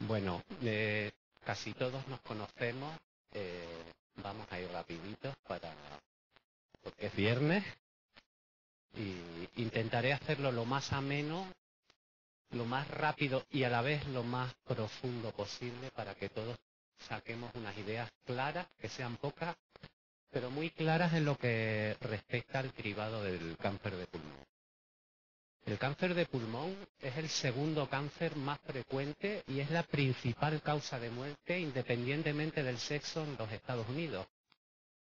Bueno, casi todos nos conocemos. Vamos a ir rapiditos porque es viernes y intentaré hacerlo lo más ameno, lo más rápido y a la vez lo más profundo posible para que todos saquemos unas ideas claras, que sean pocas, pero muy claras en lo que respecta al cribado del cáncer de pulmón. El cáncer de pulmón es el segundo cáncer más frecuente y es la principal causa de muerte independientemente del sexo en los Estados Unidos.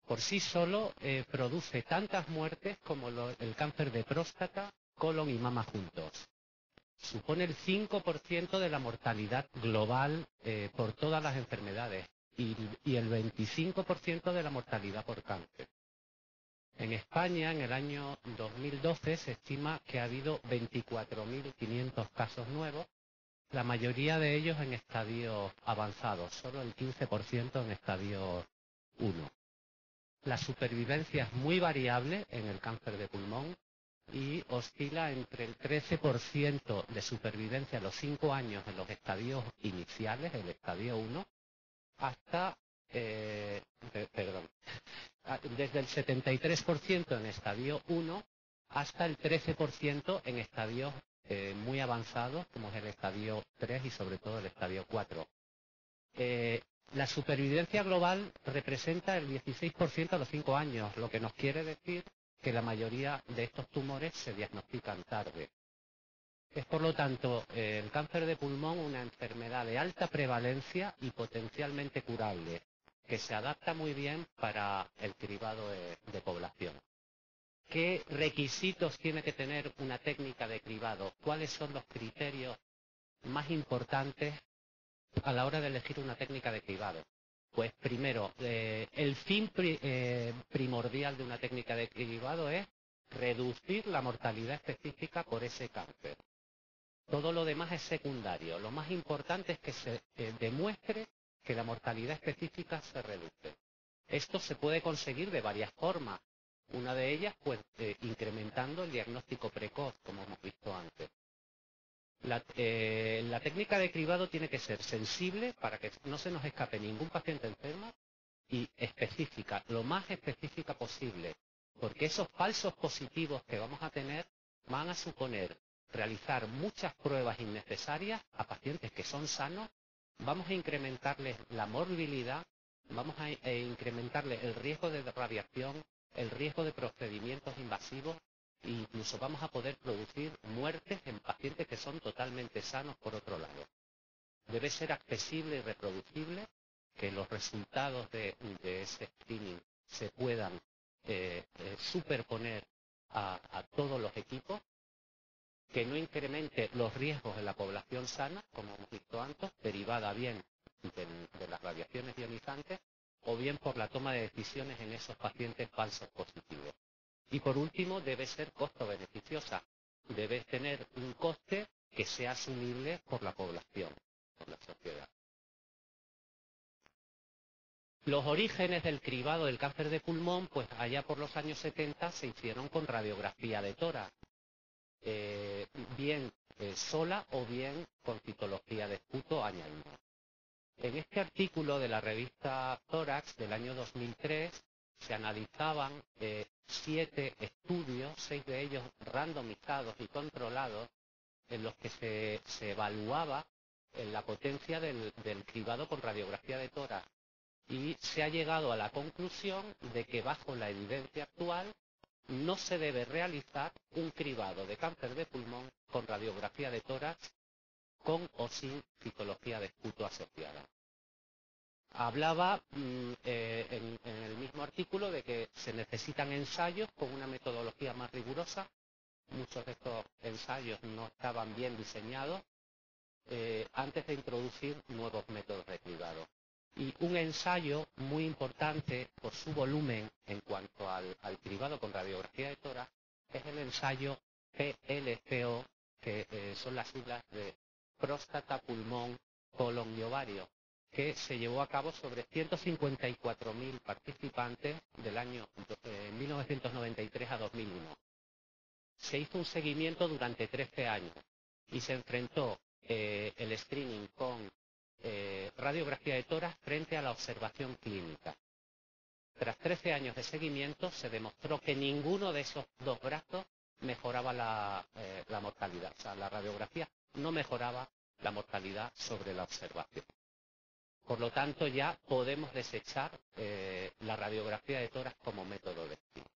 Por sí solo produce tantas muertes como el cáncer de próstata, colon y mama juntos. Supone el 5% de la mortalidad global por todas las enfermedades y el 25% de la mortalidad por cáncer. En España, en el año 2012, se estima que ha habido 24.500 casos nuevos, la mayoría de ellos en estadios avanzados, solo el 15% en estadio 1. La supervivencia es muy variable en el cáncer de pulmón y oscila entre el 13% de supervivencia a los 5 años en los estadios iniciales, el estadio 1, hasta, desde el 73% en estadio 1 hasta el 13% en estadios muy avanzados, como es el estadio 3 y sobre todo el estadio 4. La supervivencia global representa el 16% a los 5 años, lo que nos quiere decir que la mayoría de estos tumores se diagnostican tarde. Es, por lo tanto, el cáncer de pulmón una enfermedad de alta prevalencia y potencialmente curable, que se adapta muy bien para el cribado de población. ¿Qué requisitos tiene que tener una técnica de cribado? ¿Cuáles son los criterios más importantes a la hora de elegir una técnica de cribado? Pues primero, el fin primordial de una técnica de cribado es reducir la mortalidad específica por ese cáncer. Todo lo demás es secundario. Lo más importante es que se demuestre que la mortalidad específica se reduce. Esto se puede conseguir de varias formas. Una de ellas, pues, incrementando el diagnóstico precoz, como hemos visto antes. La técnica de cribado tiene que ser sensible para que no se nos escape ningún paciente enfermo y específica, lo más específica posible, porque esos falsos positivos que vamos a tener van a suponer realizar muchas pruebas innecesarias a pacientes que son sanos. Vamos a incrementarles la morbilidad, vamos a incrementarles el riesgo de radiación, el riesgo de procedimientos invasivos e incluso vamos a poder producir muertes en pacientes que son totalmente sanos por otro lado. Debe ser accesible y reproducible, que los resultados de ese screening se puedan superponer a todos los equipos, que no incremente los riesgos en la población sana, como hemos visto antes, derivada bien de las radiaciones ionizantes, o bien por la toma de decisiones en esos pacientes falsos positivos. Y por último, debe ser costo-beneficiosa. Debe tener un coste que sea asumible por la población, por la sociedad. Los orígenes del cribado del cáncer de pulmón, pues allá por los años 70 se hicieron con radiografía de tórax, bien sola o bien con citología de esputo añadida. En este artículo de la revista Tórax del año 2003 se analizaban 7 estudios, 6 de ellos randomizados y controlados, en los que se evaluaba la potencia del cribado con radiografía de tórax. Y se ha llegado a la conclusión de que bajo la evidencia actual no se debe realizar un cribado de cáncer de pulmón con radiografía de tórax con o sin citología de esputo asociada. Hablaba en el mismo artículo de que se necesitan ensayos con una metodología más rigurosa. Muchos de estos ensayos no estaban bien diseñados antes de introducir nuevos métodos de cribado. Y un ensayo muy importante por su volumen en cuanto al cribado con radiografía de tórax es el ensayo PLCO, que son las siglas de próstata, pulmón, colon y ovario, que se llevó a cabo sobre 154.000 participantes del año 1993 a 2001. Se hizo un seguimiento durante 13 años y se enfrentó el screening con radiografía de tórax frente a la observación clínica. Tras 13 años de seguimiento se demostró que ninguno de esos dos brazos mejoraba la mortalidad. O sea, la radiografía no mejoraba la mortalidad sobre la observación. Por lo tanto, ya podemos desechar la radiografía de tórax como método de estudio.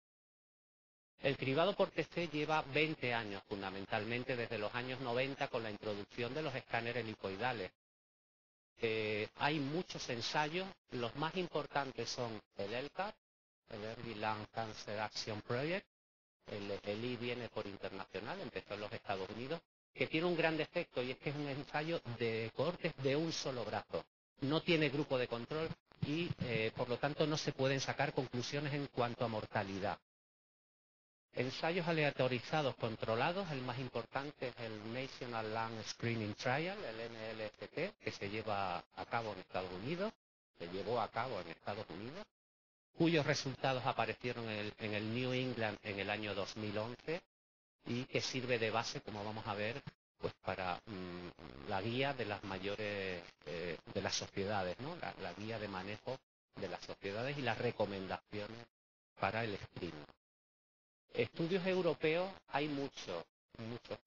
El cribado por TC lleva 20 años, fundamentalmente desde los años 90, con la introducción de los escáneres helicoidales. Hay muchos ensayos, los más importantes son el ELCAP, el Early Lung Cancer Action Project, el ELI viene por internacional, empezó en los Estados Unidos, que tiene un gran defecto y es que es un ensayo de cohortes de un solo brazo. No tiene grupo de control y, por lo tanto, no se pueden sacar conclusiones en cuanto a mortalidad. Ensayos aleatorizados controlados, el más importante es el National Lung Screening Trial, el NLST, que se lleva a cabo en Estados Unidos, cuyos resultados aparecieron en el New England en el año 2011 y que sirve de base, como vamos a ver, pues para la guía de las mayores, de las sociedades, ¿no? La guía de manejo de las sociedades y las recomendaciones para el screening. Estudios europeos hay muchos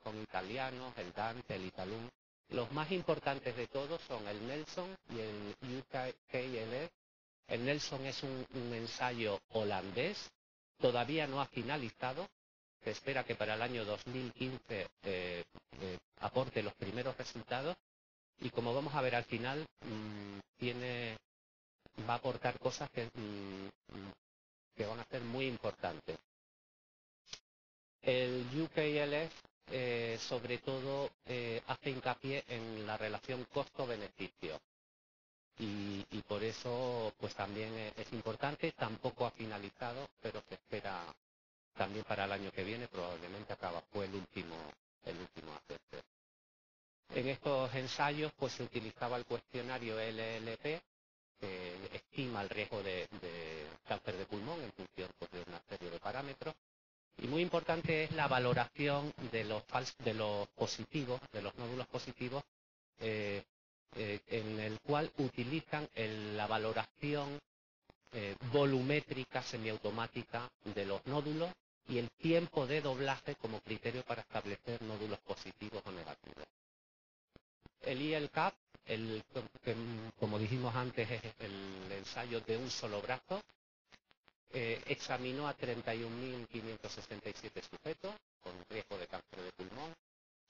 con italianos, el Dante, el Italum. Los más importantes de todos son el Nelson y el UKLF. El Nelson es un ensayo holandés, todavía no ha finalizado. Se espera que para el año 2015 aporte los primeros resultados y, como vamos a ver al final, va a aportar cosas que van a ser muy importantes. El UKLF sobre todo hace hincapié en la relación costo-beneficio y por eso pues también es importante. Tampoco ha finalizado, pero se espera también para el año que viene, probablemente fue el último ACC. En estos ensayos pues se utilizaba el cuestionario LLP, que estima el riesgo de cáncer de pulmón en función pues, de una serie de parámetros. Y muy importante es la valoración de los positivos, de los nódulos positivos, en el cual utilizan la valoración volumétrica semiautomática de los nódulos y el tiempo de doblaje como criterio para establecer nódulos positivos o negativos. El ILCAP, como dijimos antes, es el ensayo de un solo brazo. Examinó a 31.567 sujetos con riesgo de cáncer de pulmón.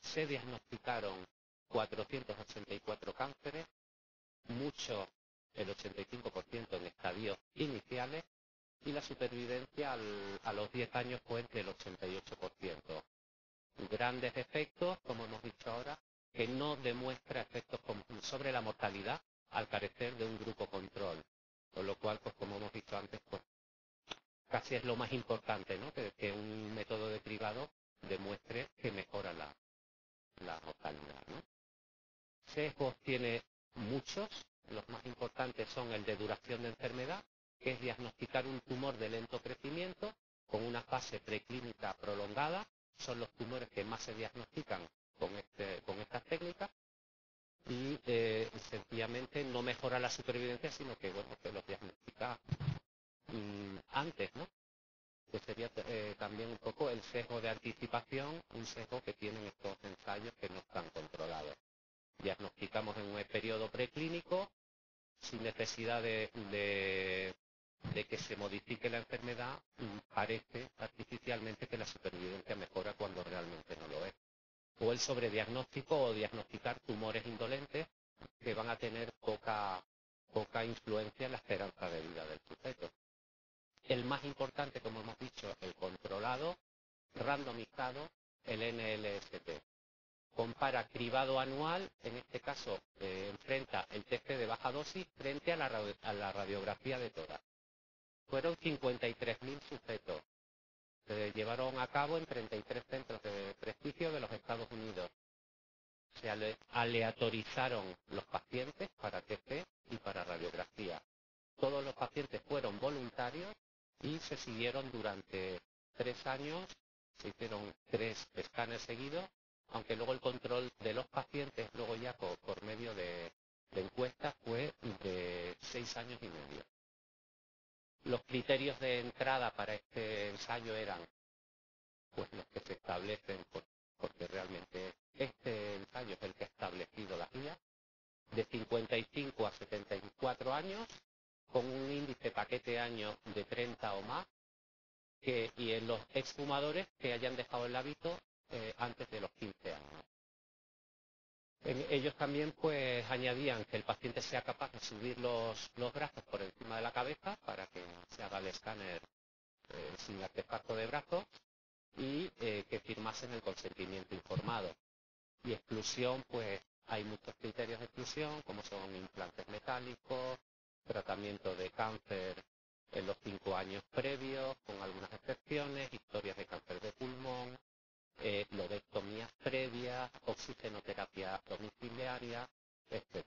Se diagnosticaron 484 cánceres, muchos, el 85% en estadios iniciales, y la supervivencia a los 10 años fue del 88%. Grandes efectos, como hemos dicho ahora, que no demuestra efectos sobre la mortalidad al carecer de un grupo control. Con lo cual, pues como hemos dicho antes, pues casi es lo más importante, ¿no? Que un método de cribado demuestre que mejora la mortalidad, ¿no? Sesgos tiene muchos. Los más importantes son el de duración de enfermedad, que es diagnosticar un tumor de lento crecimiento con una fase preclínica prolongada. Son los tumores que más se diagnostican con estas técnicas y sencillamente no mejora la supervivencia, sino que, bueno, que los diagnostica antes, ¿no? Que sería también un poco el sesgo de anticipación, un sesgo que tienen estos ensayos que no están controlados. Diagnosticamos en un periodo preclínico sin necesidad de que se modifique la enfermedad, parece artificialmente que la supervivencia mejora cuando realmente no lo es. O el sobrediagnóstico o diagnosticar tumores indolentes que van a tener poca influencia en la esperanza de vida del sujeto. El más importante, como hemos dicho, el controlado, randomizado, el NLST. Compara cribado anual, en este caso enfrenta el TC de baja dosis frente a la radiografía de tórax. Fueron 53.000 sujetos. Se llevaron a cabo en 33 centros de prestigio de los Estados Unidos. Se aleatorizaron los pacientes para TC y para radiografía. Todos los pacientes fueron voluntarios y se siguieron durante 3 años. Se hicieron 3 escáneres seguidos, aunque luego el control de los pacientes, luego ya por medio de de encuesta fue de 6 años y medio. Los criterios de entrada para este ensayo eran pues los que se establecen, porque realmente este ensayo es el que ha establecido la guía, de 55 a 74 años, con un índice paquete año de 30 o más, y en los exfumadores que hayan dejado el hábito antes de los 15 años. Ellos también pues añadían que el paciente sea capaz de subir los brazos por encima de la cabeza para que se haga el escáner sin artefacto de brazos y que firmasen el consentimiento informado. Y exclusión, pues hay muchos criterios de exclusión, como son implantes metálicos, tratamiento de cáncer en los 5 años previos, con algunas excepciones, historias de cáncer de pulmón, lobectomías previas, oxigenoterapia domiciliaria, etc.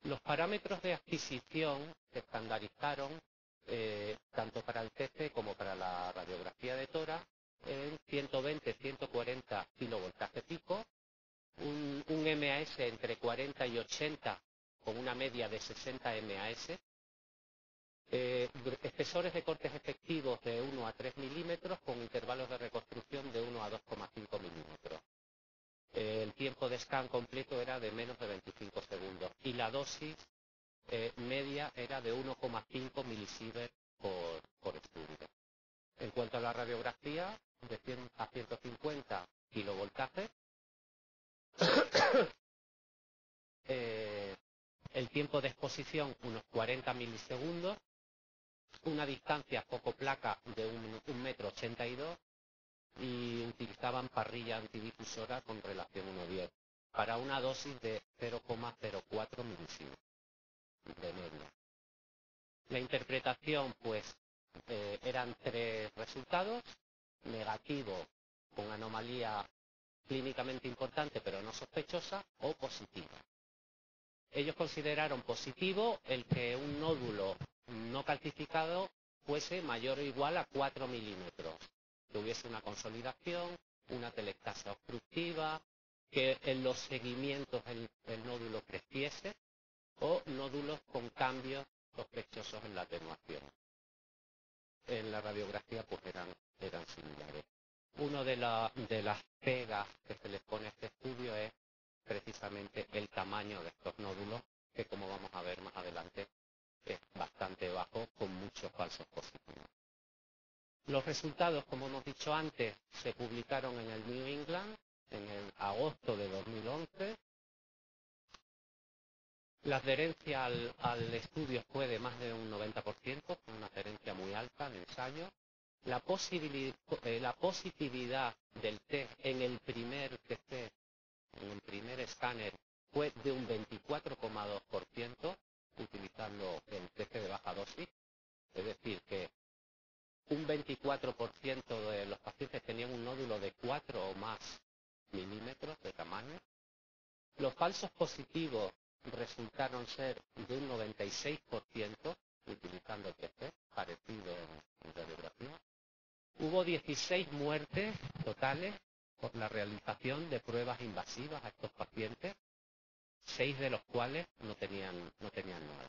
Los parámetros de adquisición se estandarizaron tanto para el TC como para la radiografía de tórax en 120-140 kilovoltaje pico, un MAS entre 40 y 80 con una media de 60 MAS, espesores de cortes efectivos de 1 a 3 milímetros con intervalos de reconstrucción de 1 a 2,5 milímetros. El tiempo de scan completo era de menos de 25 segundos y la dosis media era de 1,5 milisievert por estudio. En cuanto a la radiografía, de 100 a 150 kilovoltajes, el tiempo de exposición unos 40 milisegundos, una distancia foco-placa de 1,82 m y utilizaban parrilla antidifusora con relación 1:10 para una dosis de 0,04 milisievert de media. La interpretación, pues, eran 3 resultados: negativo con anomalía clínicamente importante pero no sospechosa, o positiva. Ellos consideraron positivo el que un nódulo no calcificado fuese mayor o igual a 4 milímetros, que hubiese una consolidación, una telectasia obstructiva, que en los seguimientos el nódulo creciese, o nódulos con cambios sospechosos en la atenuación. En la radiografía pues eran similares. Una de las pegas que se les pone a este estudio es precisamente el tamaño de estos nódulos, que como vamos a ver más adelante es bastante bajo, con muchos falsos positivos. Los resultados, como hemos dicho antes, se publicaron en el New England en el agosto de 2011. La adherencia al estudio fue de más de un 90%, una adherencia muy alta al ensayo. La positividad del test en el primer TC, en el primer escáner, fue de un 24,2%, utilizando el TC de baja dosis. Es decir, que un 24% de los pacientes tenían un nódulo de 4 o más milímetros de tamaño. Los falsos positivos resultaron ser de un 96%, utilizando el TC, parecido en radiografía. Hubo 16 muertes totales por la realización de pruebas invasivas a estos pacientes, 6 de los cuales no tenían nada.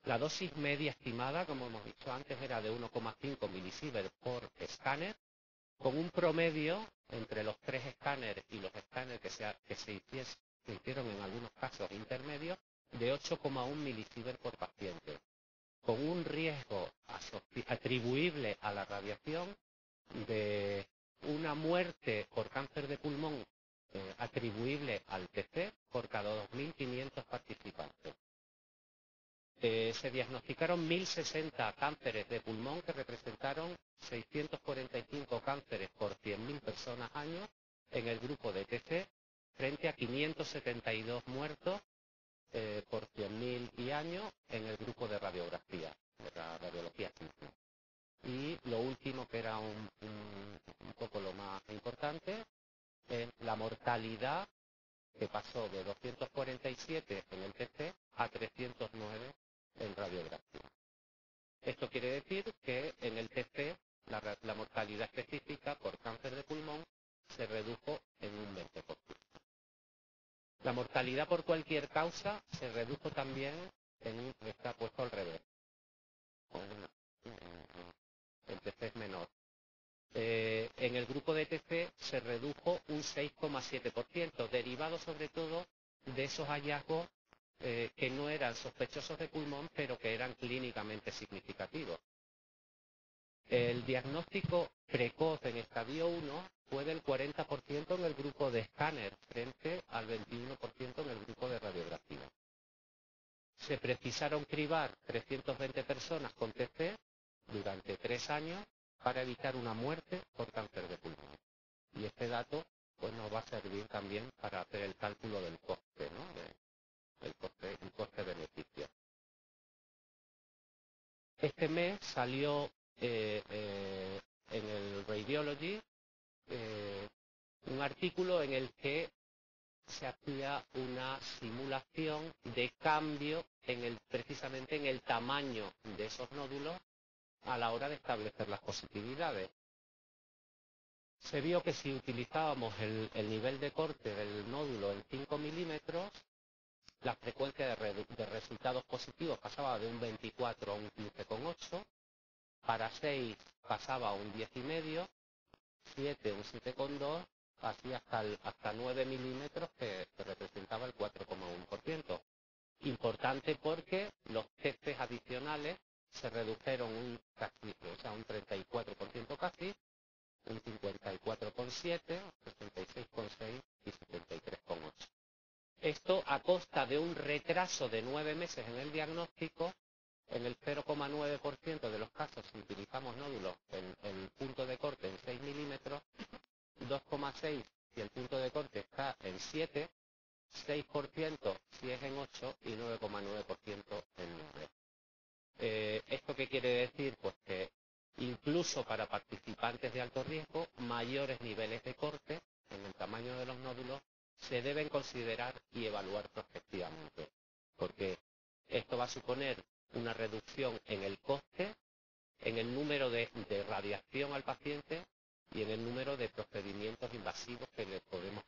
La dosis media estimada, como hemos dicho antes, era de 1,5 milisievert por escáner, con un promedio entre los 3 escáneres y los escáneres que se hicieron en algunos casos intermedios de 8,1 milisievert por paciente, con un riesgo atribuible a la radiación de una muerte por cáncer de pulmón atribuible al TC por cada 2.500 participantes. Se diagnosticaron 1.060 cánceres de pulmón, que representaron 645 cánceres por 100.000 personas año en el grupo de TC, frente a 572 muertos por 100.000 y año en el grupo de radiografía, de la radiología simple. Y lo último, que era un poco lo más importante, es la mortalidad, que pasó de 247 en el TC a 309 en radiografía. Esto quiere decir que en el TC la mortalidad específica por cáncer de pulmón se redujo en un 20%. La mortalidad por cualquier causa se redujo también está puesto al revés. El TC es menor. En el grupo de TC se redujo un 6,7%, derivado sobre todo de esos hallazgos que no eran sospechosos de pulmón, pero que eran clínicamente significativos. El diagnóstico precoz en estadio 1 fue del 40% en el grupo de escáner, frente al 21% en el grupo de radiografía. Se precisaron cribar 320 personas con TC durante 3 años para evitar una muerte por cáncer de pulmón. Y este dato pues, nos va a servir también para hacer el cálculo del coste, ¿no? El coste-beneficio. Este mes salió en el Radiology un artículo en el que se hacía una simulación de cambio precisamente en el tamaño de esos nódulos a la hora de establecer las positividades. Se vio que si utilizábamos el nivel de corte del nódulo en 5 milímetros, la frecuencia de resultados positivos pasaba de un 24 a un 15,8, para 6 pasaba a un 10,5, 7 un 7,2, así hasta 9 milímetros que representaba el 4,1%. Importante porque los testes adicionales se redujeron un 34% casi, un 54,7, 66,6 y 73,8. Esto a costa de un retraso de 9 meses en el diagnóstico. En el 0,9% de los casos, si utilizamos nódulos en el punto de corte en 6 milímetros, 2,6 si el punto de corte está en 7, 6% si es en 8 y 9,9% en 9. ¿Esto qué quiere decir? Pues que incluso para participantes de alto riesgo, mayores niveles de corte en el tamaño de los nódulos se deben considerar y evaluar prospectivamente, porque esto va a suponer una reducción en el coste, en el número de radiación al paciente y en el número de procedimientos invasivos que le podemos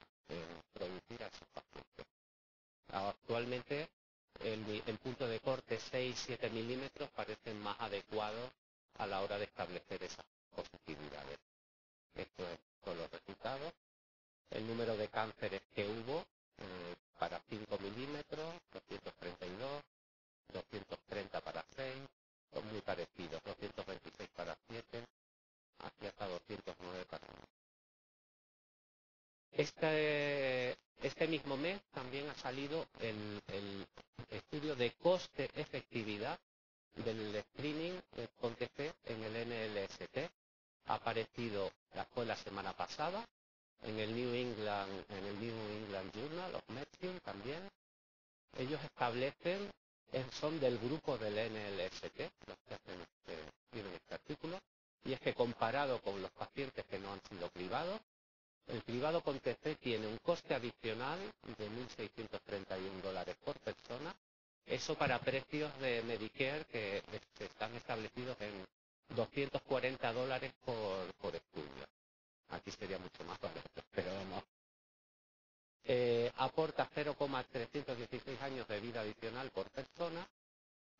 producir a esos pacientes. Actualmente el punto de corte 6-7 milímetros parecen más adecuados a la hora de establecer esas positividades. Esto son los resultados. El número de cánceres que hubo para 5 milímetros, 232, 230 para 6, son muy parecidos, 226 para 7, aquí hasta 209 para 9. Este mismo mes también ha salido el estudio de coste-efectividad del screening con TC en el NLST. Ha aparecido, fue la semana pasada, en el New England Journal of Medicine también. Ellos establecen, son del grupo del NLST, los que tienen este artículo, y es que comparado con los pacientes que no han sido cribados, el cribado con TC tiene un coste adicional de $1.631 por persona. Eso para precios de Medicare que están establecidos en $240 por estudio. Aquí sería mucho más barato, pero no. Aporta 0,316 años de vida adicional por persona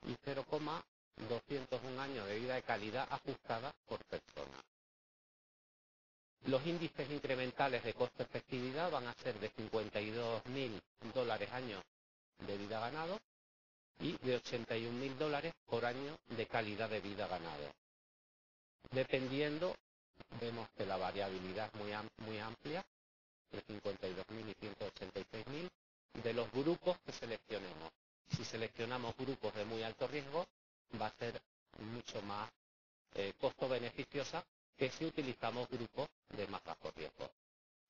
y 0,201 años de vida de calidad ajustada por persona. Los índices incrementales de coste-efectividad van a ser de $52.000 año de vida ganado y de $81.000 por año de calidad de vida ganado. Dependiendo, vemos que la variabilidad es muy amplia, de 52.000 y 186.000, de los grupos que seleccionemos. Si seleccionamos grupos de muy alto riesgo, va a ser mucho más costo-beneficiosa que si utilizamos grupos de más bajo riesgo.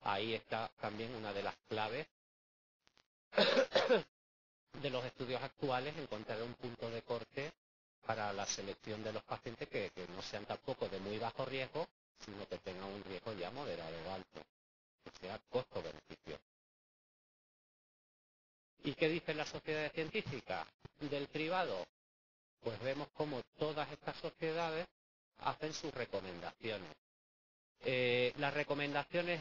Ahí está también una de las claves de los estudios actuales, encontrar un punto de corte para la selección de los pacientes que no sean tampoco de muy bajo riesgo, sino que tengan un riesgo ya moderado o alto, que sea costo-beneficio. ¿Y qué dicen las sociedades científicas del cribado? Pues vemos cómo todas estas sociedades hacen sus recomendaciones. Las recomendaciones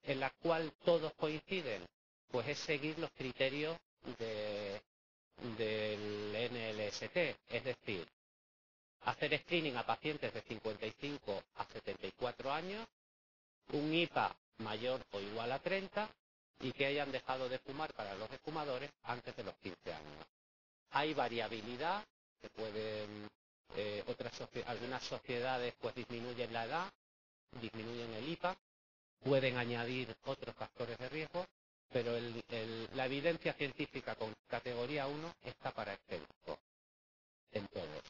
en las cuales todos coinciden, pues es seguir los criterios del NLST, es decir, hacer screening a pacientes de 55 a 74 años, un IPA mayor o igual a 30 y que hayan dejado de fumar para los fumadores antes de los 15 años. Hay variabilidad, que pueden, algunas sociedades pues disminuyen la edad, disminuyen el IPA, pueden añadir otros factores de riesgo, pero la evidencia científica con categoría 1 está para este grupo, en todos.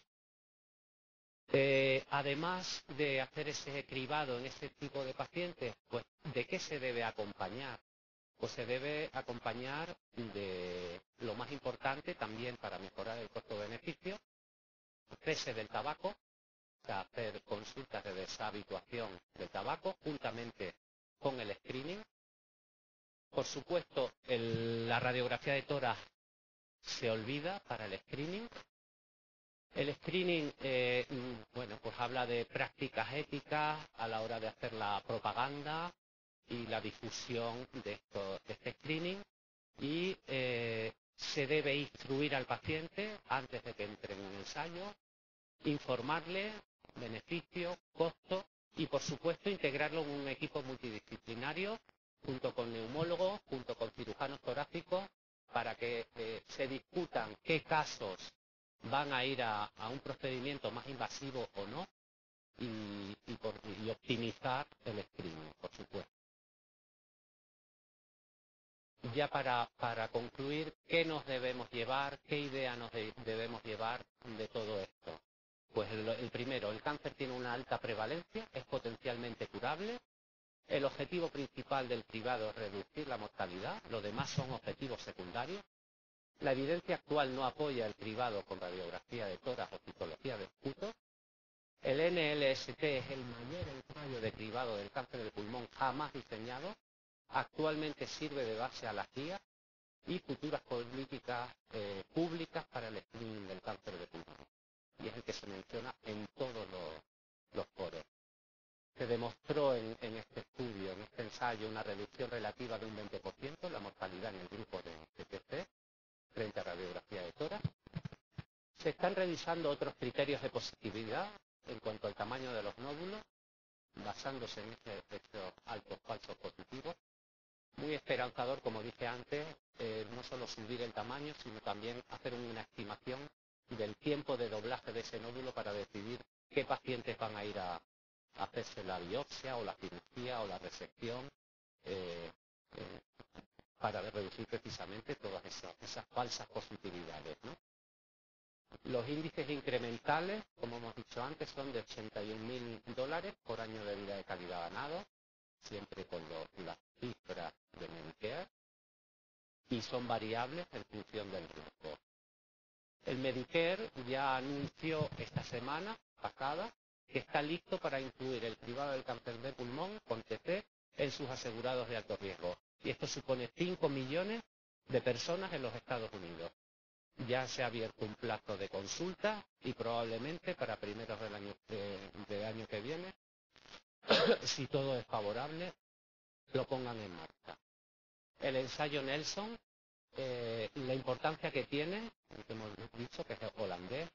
Además de hacer ese cribado en este tipo de pacientes, pues ¿de qué se debe acompañar? Pues se debe acompañar de lo más importante también para mejorar el costo-beneficio, cese del tabaco, o sea, hacer consultas de deshabituación del tabaco juntamente con el screening. Por supuesto, la radiografía de tórax se olvida para el screening. El screening, bueno, pues habla de prácticas éticas a la hora de hacer la propaganda y la difusión de este screening y se debe instruir al paciente antes de que entre en un ensayo, informarle beneficio, costo y, por supuesto, integrarlo en un equipo multidisciplinario junto con neumólogos, junto con cirujanos torácicos, para que se discutan qué casos van a ir a un procedimiento más invasivo o no y optimizar el screening, por supuesto. Ya para concluir, ¿qué nos debemos llevar? ¿Qué idea nos debemos llevar de todo esto? Pues el primero, el cáncer tiene una alta prevalencia, es potencialmente curable. El objetivo principal del cribado es reducir la mortalidad, los demás son objetivos secundarios. La evidencia actual no apoya el cribado con radiografía de tórax o citología de esputo. El NLST es el mayor ensayo de cribado del cáncer del pulmón jamás diseñado. Actualmente sirve de base a las guías y futuras políticas públicas para el screening del cáncer de pulmón. Y es el que se menciona en todos los foros. Se demostró en este estudio, en este ensayo, una reducción relativa de un 20% en la mortalidad en el grupo de CTC frente a radiografía de tórax. Se están revisando otros criterios de positividad en cuanto al tamaño de los nódulos, basándose en estos altos falsos positivos. Muy esperanzador, como dije antes, no solo subir el tamaño, sino también hacer una estimación del tiempo de doblaje de ese nódulo para decidir qué pacientes van a ir a hacerse la biopsia o la cirugía o la resección para reducir precisamente todas esas falsas positividades, ¿no? Los índices incrementales, como hemos dicho antes, son de $81.000 por año de vida de calidad ganado, siempre con las cifras de Medicare, y son variables en función del grupo. El Medicare ya anunció esta semana pasada que está listo para incluir el cribado del cáncer de pulmón con TC en sus asegurados de alto riesgo. Y esto supone 5 millones de personas en los Estados Unidos. Ya se ha abierto un plazo de consulta y probablemente para primeros del año que viene, si todo es favorable, lo pongan en marcha. El ensayo Nelson, la importancia que tiene, que hemos dicho que es holandés,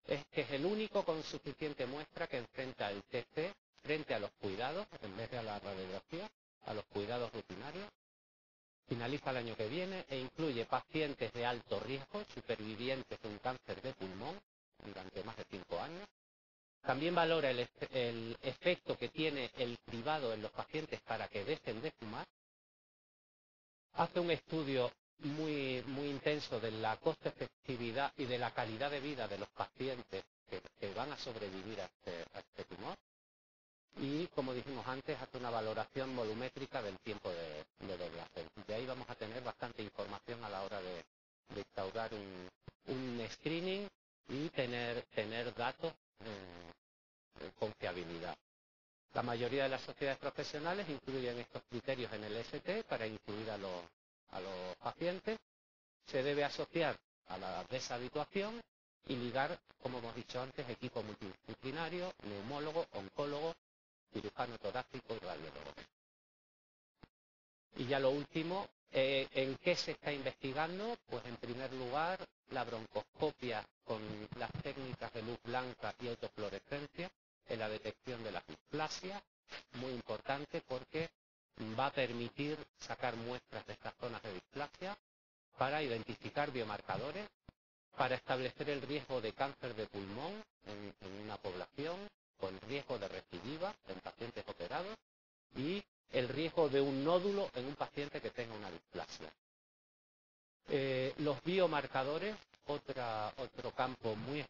es que es el único con suficiente muestra que enfrenta el TC frente a los cuidados, en vez de a la radiografía, a los cuidados rutinarios. Finaliza el año que viene e incluye pacientes de alto riesgo, supervivientes de un cáncer de pulmón durante más de 5 años. También valora el efecto que tiene el cribado en los pacientes para que dejen de fumar. Hace un estudio muy intenso de la coste-efectividad y de la calidad de vida de los pacientes que van a sobrevivir a este tumor. Y, como dijimos antes, hace una valoración volumétrica del tiempo de doblaje. De ahí vamos a tener bastante información a la hora de instaurar un screening y tener datos con fiabilidad. La mayoría de las sociedades profesionales incluyen estos criterios en el ST para incluir a los pacientes. Se debe asociar a la deshabituación y ligar, como hemos dicho antes, equipo multidisciplinario, neumólogo, oncólogo, cirujano torácico y radiólogo. Y ya lo último, ¿En qué se está investigando? Pues en primer lugar la broncoscopia con las técnicas de luz blanca y autofluorescencia en la detección de las displasias, muy importante porque va a permitir sacar muestras de estas zonas de displasia para identificar biomarcadores, para establecer el riesgo de cáncer de pulmón en una población, o el riesgo de recidiva en pacientes operados, y el riesgo de un nódulo en un paciente que tenga una displasia. Los biomarcadores, otro campo muy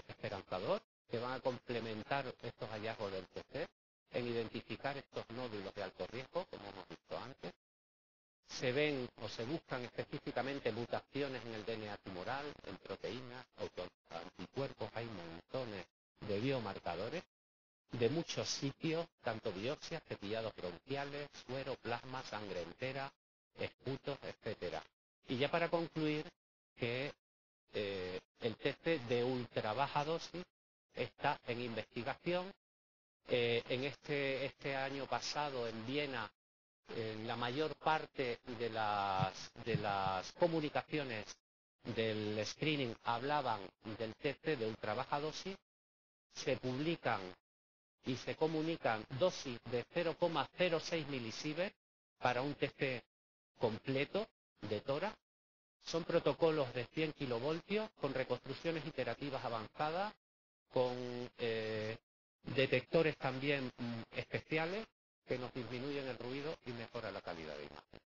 esperanzador, que van a complementar estos hallazgos del TC en identificar estos nódulos de alto riesgo, como hemos visto antes. Se ven o se buscan específicamente mutaciones en el DNA tumoral, en proteínas, anticuerpos, hay montones de biomarcadores de muchos sitios, tanto biopsias, cepillados bronquiales, suero, plasma, sangre entera, esputos, etcétera. Y ya para concluir, que el test de ultra baja dosis está en investigación. En este año pasado en Viena, la mayor parte de las comunicaciones del screening hablaban del test de ultra baja dosis. Se publican y se comunican dosis de 0,06 milisievert para un test completo de tórax. Son protocolos de 100 kilovoltios con reconstrucciones iterativas avanzadas, con detectores también especiales que nos disminuyen el ruido y mejoran la calidad de imagen.